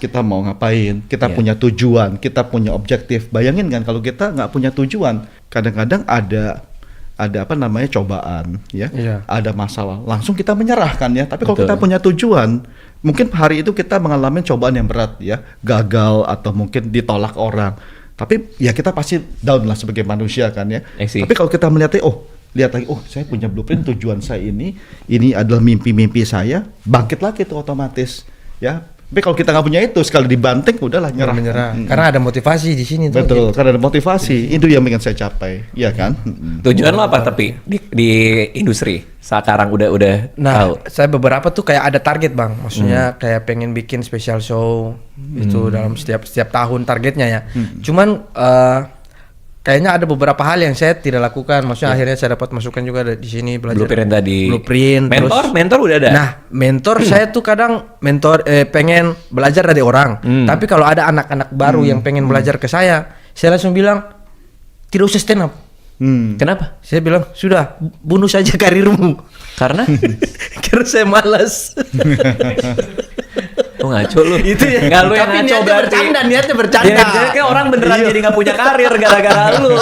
kita mau ngapain, kita Iya. punya tujuan, kita punya objektif. Bayangin kan kalau kita nggak punya tujuan, kadang-kadang ada apa namanya cobaan, ya, Iya. ada masalah, langsung kita menyerah kan ya. Tapi kalau Betul. kita punya tujuan, mungkin hari itu kita mengalami cobaan yang berat ya, gagal atau mungkin ditolak orang. Tapi ya kita pasti down lah sebagai manusia kan ya. I see. Tapi kalau kita melihatnya, lihat lagi, saya punya blueprint, tujuan saya ini adalah mimpi-mimpi saya, bangkit lagi tuh otomatis ya. Tapi kalau kita nggak punya itu, sekali dibanting udahlah nyerah. Menyerah. Mm. Karena ada motivasi di sini tuh. Betul, karena ada motivasi, itu yang ingin saya capai, ya kan? Tujuan lo apa tapi di industri sekarang udah tahu? Nah, saya beberapa tuh kayak ada target bang, maksudnya kayak pengen bikin special show itu dalam setiap tahun targetnya ya. Cuman kayaknya ada beberapa hal yang saya tidak lakukan, maksudnya akhirnya saya dapat masukan juga di sini belajar. Blueprint tadi. Blueprint. Mentor udah ada. Nah, mentor saya tuh kadang pengen belajar dari orang. Tapi kalau ada anak-anak baru yang pengen belajar ke saya langsung bilang tidak usah stand up. Kenapa? Saya bilang sudah bunuh saja karirmu. Karena Karena saya malas. lu ngaco lu. Itu ya. Nggak, lu yang Tapi ngaco niatnya berarti. niatnya bercanda. Ya, jadi kayak orang beneran jadi nggak punya karir gara-gara lu.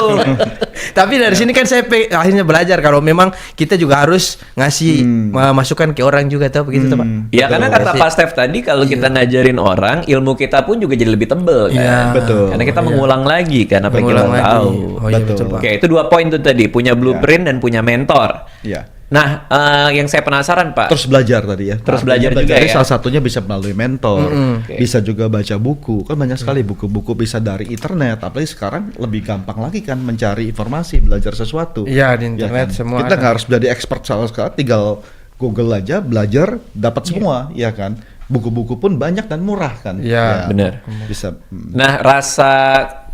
Tapi dari sini kan saya akhirnya belajar kalau memang kita juga harus ngasih masukan ke orang juga tuh begitu tuh Pak. Ya karena kata Pak Stef tadi kalau kita ngajarin orang, ilmu kita pun juga jadi lebih tebel kan. Iya. Betul. Karena kita mengulang lagi kan apa yang kita Mengulang lagi. tahu. Oh iya Betul. betul Pak. Oke, itu 2 poin tuh tadi, punya blueprint dan punya mentor. Ya. Nah, yang saya penasaran Pak. Terus belajar tadi ya. Terus Artinya belajar juga jadi ya? salah satunya bisa melalui mentor, Oke. bisa juga baca buku. Kan banyak sekali buku-buku bisa dari internet. Apalagi sekarang lebih gampang lagi kan mencari informasi, belajar sesuatu. Iya, di Ya internet kan? semua Kita ada. nggak harus jadi expert sama sekali, tinggal Google aja, belajar, dapat semua, ya kan. Buku-buku pun banyak dan murah kan. Iya. Benar. Bisa. Nah, rasa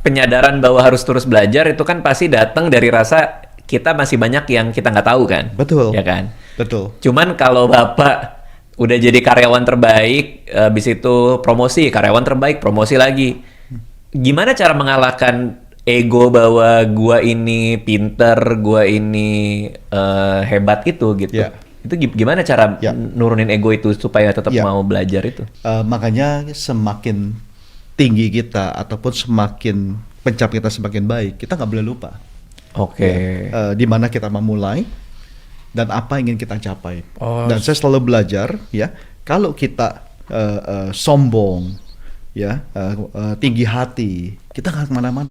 penyadaran bahwa harus terus belajar itu kan pasti datang dari rasa kita masih banyak yang kita nggak tahu kan. Betul. Ya kan? Betul. Cuman kalau Bapak udah jadi karyawan terbaik, habis itu promosi, karyawan terbaik, promosi lagi. Gimana cara mengalahkan ego bahwa gua ini pinter, gua ini hebat itu gitu? Ya. Itu gimana cara Ya. nurunin ego itu supaya tetap Ya. mau belajar itu? Makanya semakin tinggi kita ataupun semakin pencapaian kita semakin baik, kita nggak boleh lupa. Oke. Di mana kita memulai dan apa yang ingin kita capai. Oh. Dan saya selalu belajar ya, kalau kita sombong ya, tinggi hati, kita nggak kemana-mana.